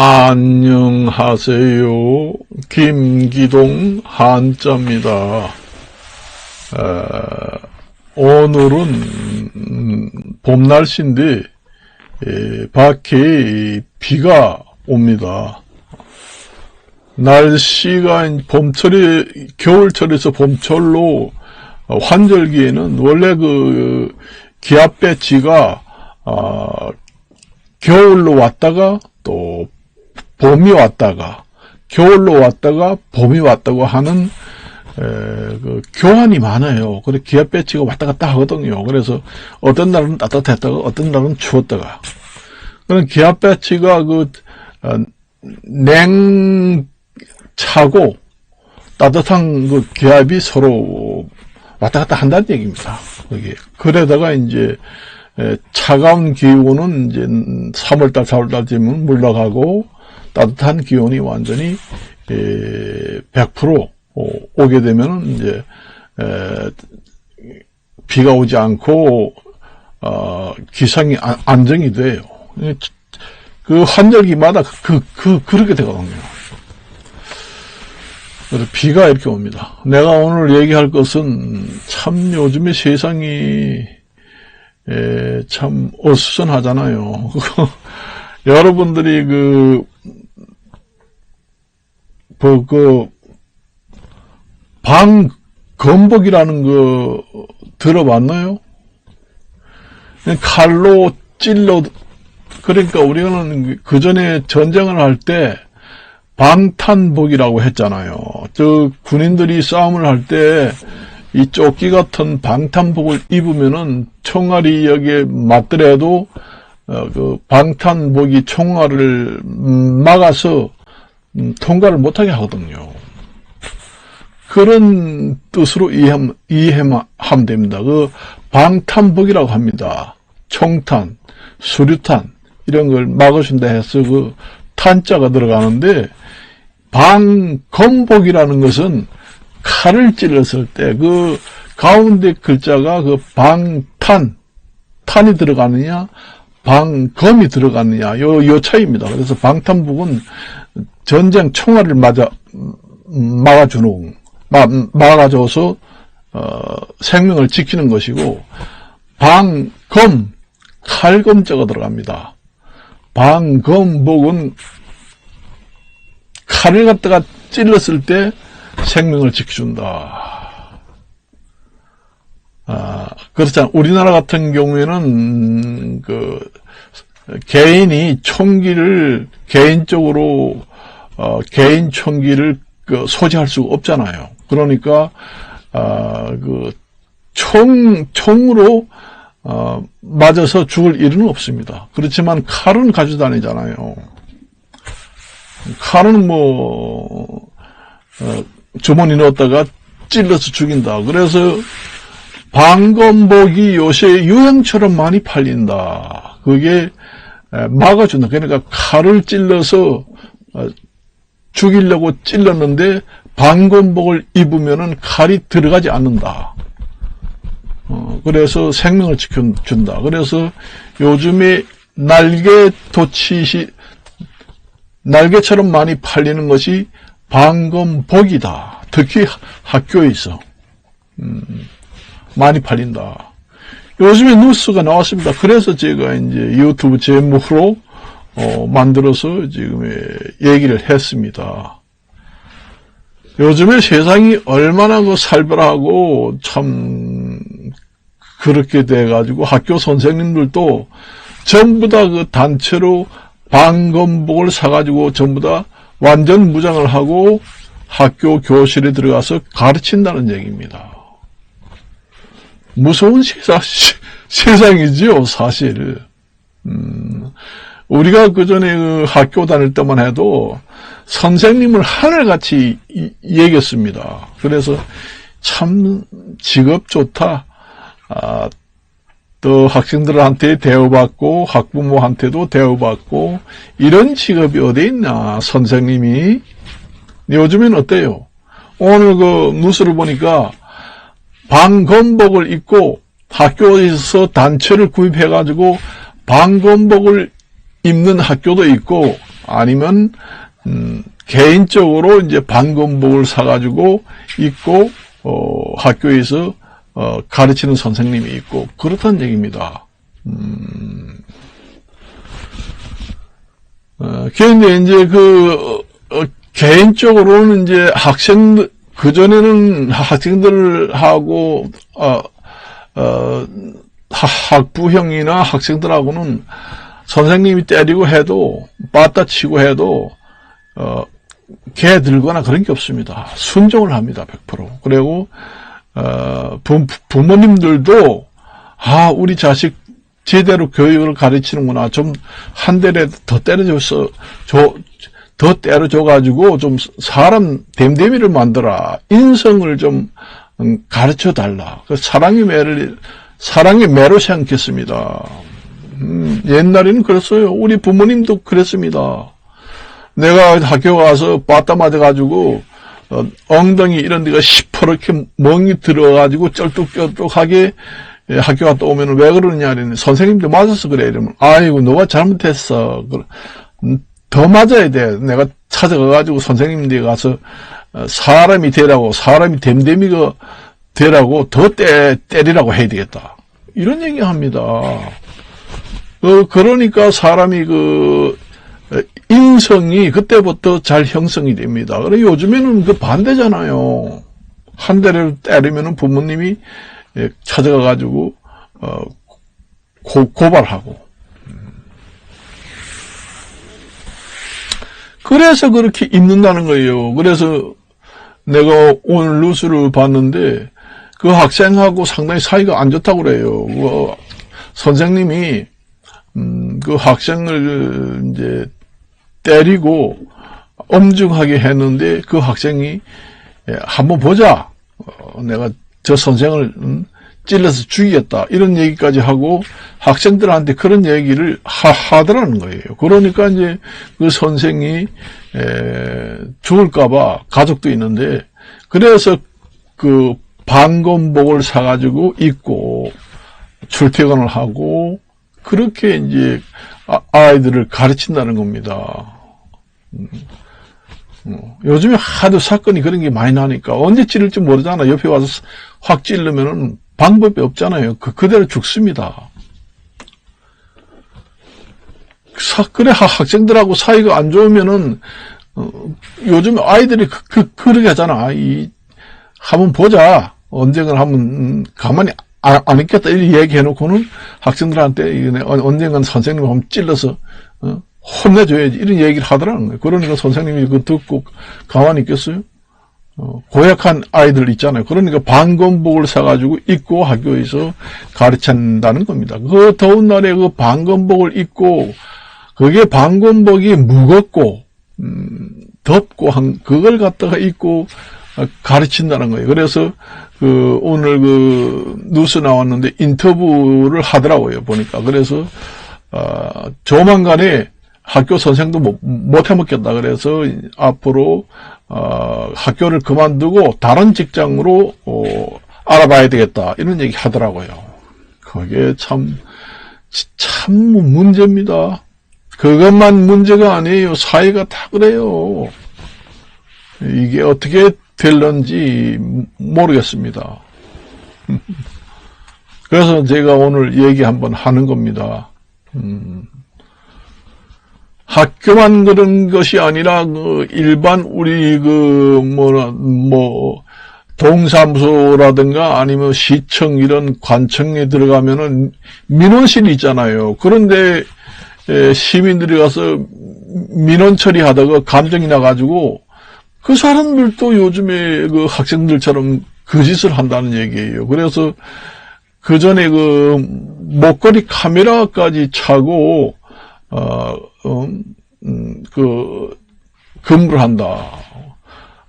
안녕하세요. 김기동 한자입니다. 오늘은 봄 날씨인데 밖에 비가 옵니다. 날씨가 봄철이 겨울철에서 봄철로 환절기에는 원래 그 기압배치가 겨울로 왔다가 또 봄이 왔다가 겨울로 왔다가 봄이 왔다고 하는 그 교환이 많아요. 그래 기압 배치가 왔다 갔다 하거든요. 그래서 어떤 날은 따뜻했다가 어떤 날은 추웠다가. 그런 기압 배치가 그 냉차고 따뜻한 그 기압이 서로 왔다 갔다 한다는 얘기입니다. 그게 그러다가 이제 차가운 기온은 이제 3월달, 4월달 되면 물러가고 따뜻한 기온이 완전히 100% 오게 되면 이제 비가 오지 않고 기상이 안정이 돼요. 그 환절기마다 그렇게 되거든요. 그래서 비가 이렇게 옵니다. 내가 오늘 얘기할 것은 참 요즘에 세상이 참 어수선하잖아요. 여러분들이 방검복이라는 거 들어봤나요? 칼로 찔러, 그러니까 우리는 그 전에 전쟁을 할 때 방탄복이라고 했잖아요. 저 군인들이 싸움을 할 때 이 조끼 같은 방탄복을 입으면은 총알이 여기에 맞더라도 그 방탄복이 총알을 막아서 통과를 못하게 하거든요. 그런 뜻으로 이해하면 됩니다. 그 방탄복이라고 합니다. 총탄, 수류탄 이런 걸 막아준다 해서 그 탄자가 들어가는데 방검복이라는 것은 칼을 찔렀을 때 그 가운데 글자가 그 탄이 들어가느냐 방검이 들어가느냐 요 차이입니다. 그래서 방탄복은 전쟁 총알을 막아줘서 생명을 지키는 것이고 방검 칼검자가 들어갑니다. 방검복은 칼을 갖다가 찔렀을 때 생명을 지켜준다. 그렇잖아. 우리나라 같은 경우에는 개인이 총기를 개인적으로 개인 총기를 소지할 수가 없잖아요. 그러니까 총으로 맞아서 죽을 일은 없습니다. 그렇지만 칼은 가지고 다니잖아요. 칼은 주머니 넣었다가 찔러서 죽인다. 그래서 방검복이 요새 유행처럼 많이 팔린다. 그게 막아준다. 그러니까 칼을 찔러서 죽이려고 찔렀는데 방검복을 입으면은 칼이 들어가지 않는다. 그래서 생명을 지켜준다. 그래서 요즘에 날개처럼 많이 팔리는 것이 방검복이다. 특히 학교에서 많이 팔린다. 요즘에 뉴스가 나왔습니다. 그래서 제가 이제 유튜브 제목으로 만들어서 지금 얘기를 했습니다. 요즘에 세상이 얼마나 살벌하고 참 그렇게 돼가지고 학교 선생님들도 전부 다 그 단체로 방검복을 사가지고 전부 다 완전 무장을 하고 학교 교실에 들어가서 가르친다는 얘기입니다. 무서운 세상이지요, 사실. 우리가 그 전에 학교 다닐 때만 해도 선생님을 하늘같이 얘기했습니다. 그래서 참 직업 좋다. 또 학생들한테 대우받고 학부모한테도 대우받고 이런 직업이 어디 있나 선생님이. 요즘엔 어때요? 오늘 뉴스를 보니까 방검복을 입고 학교에서 단체를 구입해가지고 방검복을 입는 학교도 있고 아니면 개인적으로 이제 방검복을 사가지고 입고 학교에서 가르치는 선생님이 있고 그렇다는 얘기입니다. 그런데 이제 개인적으로는 이제 그전에는 학생들하고, 학부형이나 학생들하고는 선생님이 때리고 해도, 빠따 치고 해도, 개 들거나 그런 게 없습니다. 순종을 합니다, 100%. 그리고, 부모님들도, 우리 자식 제대로 교육을 가르치는구나. 좀, 한 대라도 더 때려줘가지고 좀 사람 댐댐이를 만들어 인성을 좀 가르쳐 달라. 사랑의 매로 생각했습니다. 옛날에는 그랬어요. 우리 부모님도 그랬습니다. 내가 학교 가서 빠따 맞아가지고 엉덩이 이런 데가 시퍼렇게 멍이 들어가지고 쩔뚝쩔뚝하게 학교 갔다 오면 왜 그러느냐 이러니 선생님도 맞아서 그래 이러면 아이고 너가 잘못했어. 더 맞아야 돼. 내가 찾아가가지고 선생님 댁에 가서 사람이 되라고, 사람이 댐댐이가 되라고 더 때리라고 해야 되겠다. 이런 얘기 합니다. 그러니까 사람이 인성이 그때부터 잘 형성이 됩니다. 그래 요즘에는 반대잖아요. 한 대를 때리면은 부모님이 찾아가가지고, 고발하고. 그래서 그렇게 입는다는 거예요. 그래서 내가 오늘 뉴스를 봤는데 그 학생하고 상당히 사이가 안 좋다고 그래요. 선생님이 그 학생을 이제 때리고 엄중하게 했는데 그 학생이 한번 보자. 내가 저 선생을 찔러서 죽이겠다. 이런 얘기까지 하고 학생들한테 그런 얘기를 하더라는 거예요. 그러니까 이제 그 선생이 죽을까봐 가족도 있는데 그래서 그 방검복을 사가지고 입고 출퇴근을 하고 그렇게 이제 아이들을 가르친다는 겁니다. 요즘에 하도 사건이 그런 게 많이 나니까 언제 찌를지 모르잖아. 옆에 와서 확 찌르면은 방법이 없잖아요. 그대로 죽습니다. 그래 학생들하고 사이가 안 좋으면은 요즘 아이들이 그러게 하잖아. 한번 보자. 언젠가 한번 가만히 안 있겠다 이렇게 얘기해놓고는 학생들한테 언젠간 선생님 한번 찔러서 혼내줘야지 이런 얘기를 하더라는 거예요. 그러니까 선생님이 그거 듣고 가만히 있겠어요? 고약한 아이들 있잖아요. 그러니까 방검복을 사가지고 입고 학교에서 가르친다는 겁니다. 그 더운 날에 그 방검복을 입고 그게 방검복이 무겁고 덥고 그걸 갖다가 입고 가르친다는 거예요. 그래서 오늘 뉴스 나왔는데 인터뷰를 하더라고요. 보니까. 그래서 조만간에 학교 선생도 못 해먹겠다. 그래서 앞으로 학교를 그만두고 다른 직장으로 알아봐야 되겠다. 이런 얘기 하더라고요. 그게 참 문제입니다. 그것만 문제가 아니에요. 사회가 다 그래요. 이게 어떻게 될런지 모르겠습니다. 그래서 제가 오늘 얘기 한번 하는 겁니다. 학교만 그런 것이 아니라 일반 우리 동사무소라든가 아니면 시청 이런 관청에 들어가면은 민원실이 있잖아요. 그런데 시민들이 가서 민원 처리하다가 감정이 나가지고 그 사람들도 요즘에 학생들처럼 그 짓을 한다는 얘기예요. 그래서 그 전에 목걸이 카메라까지 차고 근무를 한다.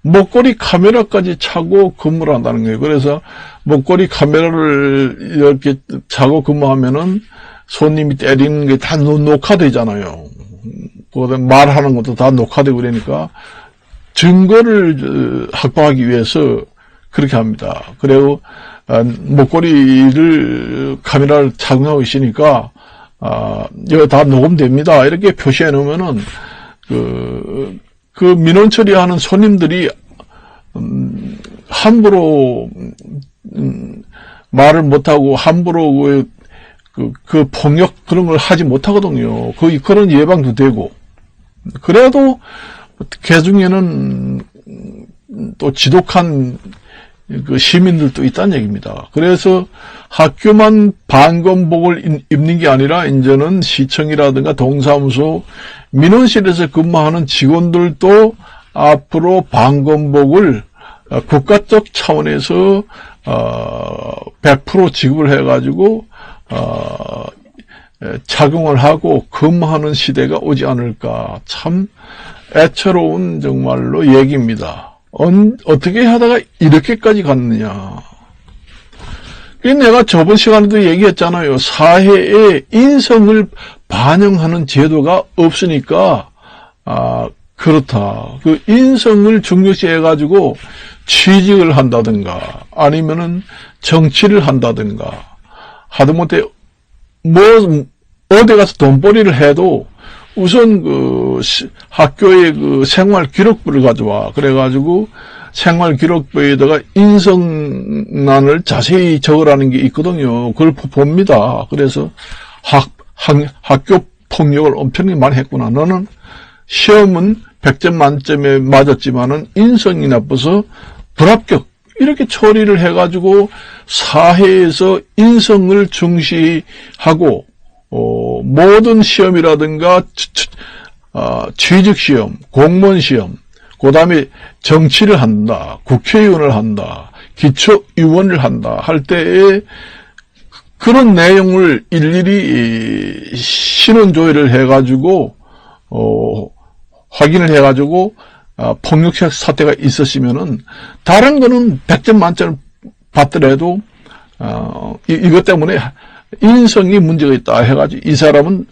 목걸이 카메라까지 차고 근무를 한다는 거예요. 그래서 목걸이 카메라를 이렇게 차고 근무하면은 손님이 때리는 게 다 녹화되잖아요. 말하는 것도 다 녹화되고 그러니까 증거를 확보하기 위해서 그렇게 합니다. 그리고 목걸이를 카메라를 착용하고 있으니까 여기 다 녹음됩니다. 이렇게 표시해 놓으면은 그 민원 처리하는 손님들이 함부로 말을 못하고 함부로 그 폭력 그런 걸 하지 못하거든요. 그런 예방도 되고. 그래도 개중에는 또 지독한 그 시민들도 있다는 얘기입니다. 그래서 학교만 반검복을 입는 게 아니라 이제는 시청이라든가 동사무소 민원실에서 근무하는 직원들도 앞으로 반검복을 국가적 차원에서 100% 지급을 해가지고 착용을 하고 근무하는 시대가 오지 않을까. 참 애처로운 정말로 얘기입니다. 어떻게 하다가 이렇게까지 갔느냐. 내가 저번 시간에도 얘기했잖아요. 사회의 인성을 반영하는 제도가 없으니까 그렇다. 그 인성을 중요시해가지고 취직을 한다든가 아니면은 정치를 한다든가 하다못해 어디 가서 돈벌이를 해도 우선 학교의 생활 기록부를 가져와. 그래가지고 생활 기록부에다가 인성란을 자세히 적으라는 게 있거든요. 그걸 봅니다. 그래서 학교 폭력을 엄청나게 많이 했구나. 너는 시험은 100점 만점에 맞았지만은 인성이 나빠서 불합격. 이렇게 처리를 해가지고 사회에서 인성을 중시하고 모든 시험이라든가 취직시험, 공무원시험, 그 다음에 정치를 한다, 국회의원을 한다, 기초의원을 한다 할 때에 그런 내용을 일일이 신원조회를 해가지고 확인을 해가지고 폭력 사태가 있었으면은 다른 거는 100점 만점을 받더라도 이것 때문에 인성이 문제가 있다 해가지고 이 사람은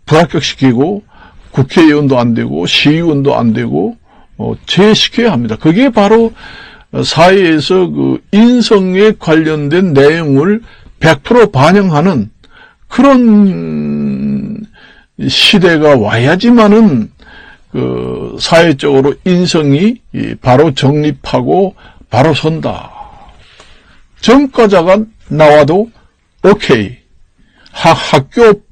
불합격시키고 국회의원도 안 되고 시의원도 안 되고 제외시켜야 합니다. 그게 바로 사회에서 그 인성에 관련된 내용을 100% 반영하는 그런 시대가 와야지만은 그 사회적으로 인성이 바로 정립하고 바로 선다. 전과자가 나와도 오케이. 학교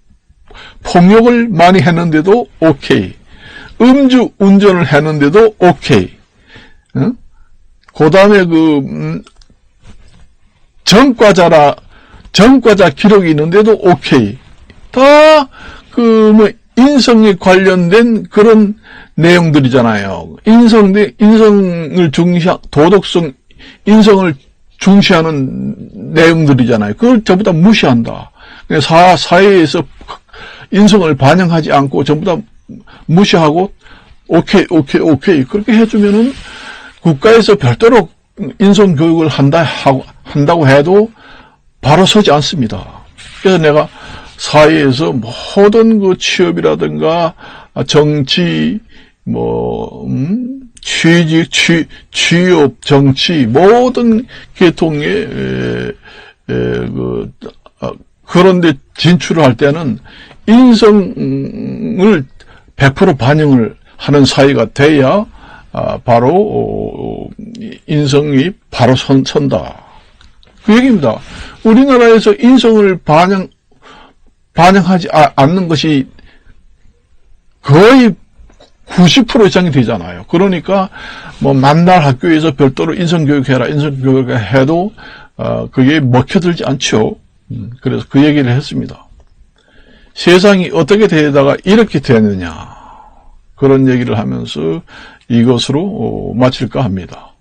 폭력을 많이 했는데도 오케이. 음주 운전을 했는데도 오케이. 응? 그 다음에 전과자 기록이 있는데도 오케이. 다 인성에 관련된 그런 내용들이잖아요. 인성을 중시한, 도덕성, 인성을 중시하는 내용들이잖아요. 그걸 전부 다 무시한다. 사회에서 인성을 반영하지 않고 전부 다 무시하고, 오케이. 그렇게 해주면은 국가에서 별도로 인성교육을 한다고 해도 바로 서지 않습니다. 그래서 내가 사회에서 모든 그 취업이라든가 정치, 취업, 정치, 모든 계통의, 그런데 진출을 할 때는 인성을 100% 반영을 하는 사회가 돼야, 바로, 인성이 바로 선다. 그 얘기입니다. 우리나라에서 인성을 반영하지 않는 것이 거의 90% 이상이 되잖아요. 그러니까 만날 학교에서 별도로 인성교육해라, 인성교육을 해도 그게 먹혀들지 않죠. 그래서 그 얘기를 했습니다. 세상이 어떻게 되다가 이렇게 되느냐, 그런 얘기를 하면서 이것으로 마칠까 합니다.